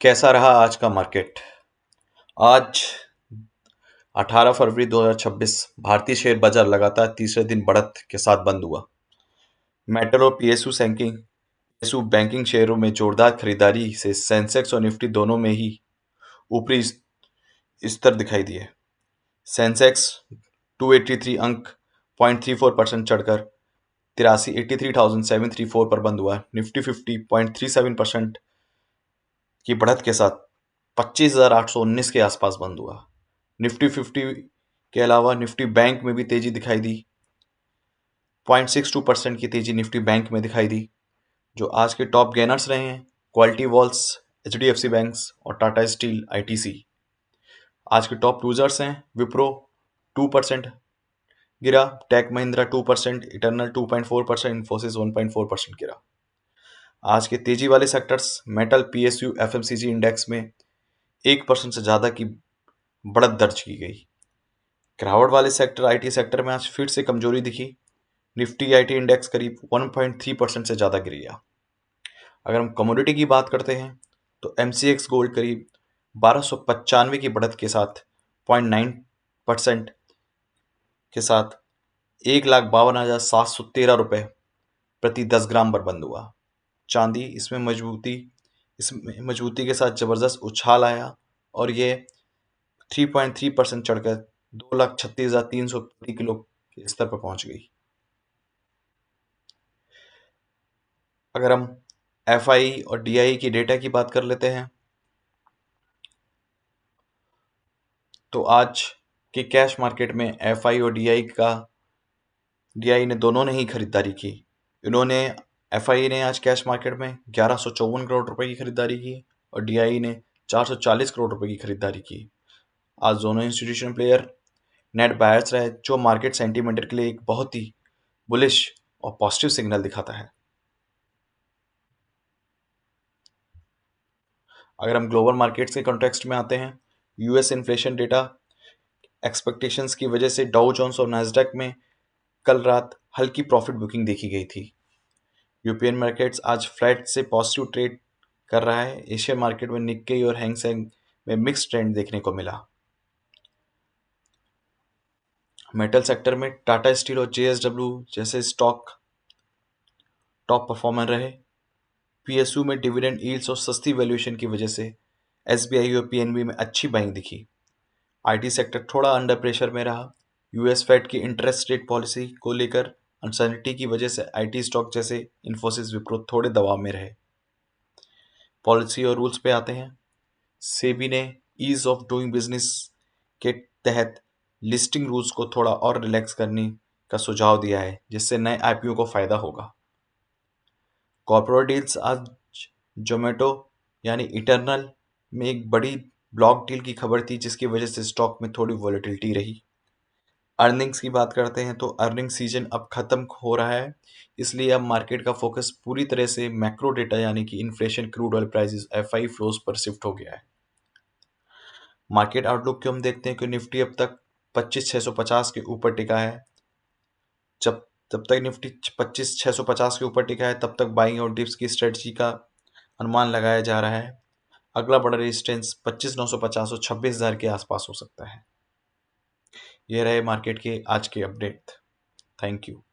कैसा रहा आज का मार्केट? आज 18 फरवरी 2026 भारतीय शेयर बाजार लगातार तीसरे दिन बढ़त के साथ बंद हुआ। मेटल और पीएसयू बैंकिंग शेयरों में जोरदार खरीदारी से सेंसेक्स और निफ्टी दोनों में ही ऊपरी स्तर दिखाई दिए। सेंसेक्स 283 अंक 0.34% चढ़कर 83,734 पर बंद हुआ। निफ्टी 50 0.37% की बढ़त के साथ 25,819 के आसपास बंद हुआ। निफ्टी 50 के अलावा निफ्टी बैंक में भी तेजी दिखाई दी। 0.62% की तेजी निफ्टी बैंक में दिखाई दी। जो आज के टॉप गेनर्स रहे हैं, क्वालिटी वॉल्स, एचडीएफसी बैंक्स और टाटा स्टील आईटीसी। आज के टॉप लूजर्स हैं विप्रो 2% गिरा, टेक महिंद्रा 2%, इटर्नल 2.4%, इन्फोसिस 1.4% गिरा। आज के तेजी वाले sectors metal, PSU, FMCG index में 1% से ज्यादा की बढ़त दर्ज की गई। गिरावट वाले सेक्टर आईटी सेक्टर में आज फिर से कमजोरी दिखी। निफ्टी आईटी इंडेक्स करीब 1.3% से ज्यादा गिर गया। अगर हम कमोडिटी की बात करते हैं तो एमसीएक्स गोल्ड करीब 1295 की बढ़त के साथ 0.9% के साथ 1,52,713 रुपए प्रति 10 ग्राम पर बंद हुआ। चांदी इसमें मजबूती के साथ जबरदस्त उछाल आया और ये 3.3% चढ़कर 2,36,300 प्रति किलो के स्तर पर पहुंच गई। अगर हम एफआई और डीआई की डेटा की बात कर लेते हैं तो आज के कैश मार्केट में एफआई और डीआई ने दोनों ने ही खरीदारी की। एफआई ने आज कैश मार्केट में 1154 करोड़ रुपए की खरीदारी की और डीआई ने 440 करोड़ रुपए की खरीदारी की। आज दोनों इंस्टीट्यूशनल प्लेयर नेट बायर्स रहे, जो मार्केट सेंटीमेंट के लिए एक बहुत ही बुलिश और पॉजिटिव सिग्नल दिखाता है। अगर हम ग्लोबल मार्केट्स के कॉन्टेक्स्ट में आते हैं, यूएस इन्फ्लेशन डेटा एक्सपेक्टेशंस की वजह से डाउ जोन्स और नैस्डैक में कल रात हल्की प्रॉफिट बुकिंग देखी गई थी। यूरोपियन मार्केट्स आज फ्लैट से पॉजिटिव ट्रेड कर रहा है। एशियन मार्केट में निक्केई और हैंग सेंग में मिक्स ट्रेंड देखने को मिला। मेटल सेक्टर में टाटा स्टील और जेएसडब्ल्यू जैसे स्टॉक टॉप परफॉर्मर रहे। पीएसयू में डिविडेंड यील्ड्स और सस्ती वैल्यूएशन की वजह से एसबीआई और पीएनबी में अच्छी बाइंग दिखी। आईटी सेक्टर थोड़ा अंडर प्रेशर में रहा। यूएस फेड की इंटरेस्ट रेट पॉलिसी को लेकर अनसर्टेनिटी की वजह से आईटी स्टॉक जैसे इन्फोसिस, विप्रो थोड़े दबाव में रहे। पॉलिसी और रूल्स पे आते हैं। सेबी ने ईज ऑफ डूइंग बिजनेस के तहत लिस्टिंग रूल्स को थोड़ा और रिलैक्स करने का सुझाव दिया है, जिससे नए आईपीओ को फायदा होगा। कॉर्पोरेट डील्स आज जोमेटो यानी इटर्नल में एक बड़ी ब्लॉक डील की खबर थी, जिसकी वजह से स्टॉक में थोड़ी वॉलेटिलिटी रही। अर्निंग्स की बात करते हैं तो अर्निंग सीजन अब खत्म हो रहा है, इसलिए अब मार्केट का फोकस पूरी तरह से मैक्रो डेटा यानी कि inflation, crude oil prices, FI flows पर शिफ्ट हो गया है। मार्केट आउटलुक को हम देखते हैं कि निफ्टी अब तक 25,650 के ऊपर टिका है। जब जब तक निफ्टी 25,650 के ऊपर टिका है तब तक बाइंग और डिप्स की स्ट्रेटजी का अनुमान लगाया जा रहा है। अगला बड़ा रेजिस्टेंस 25,950 और 26,000 के आसपास हो सकता है। ये रहे मार्केट के आज के अपडेट। Thank you.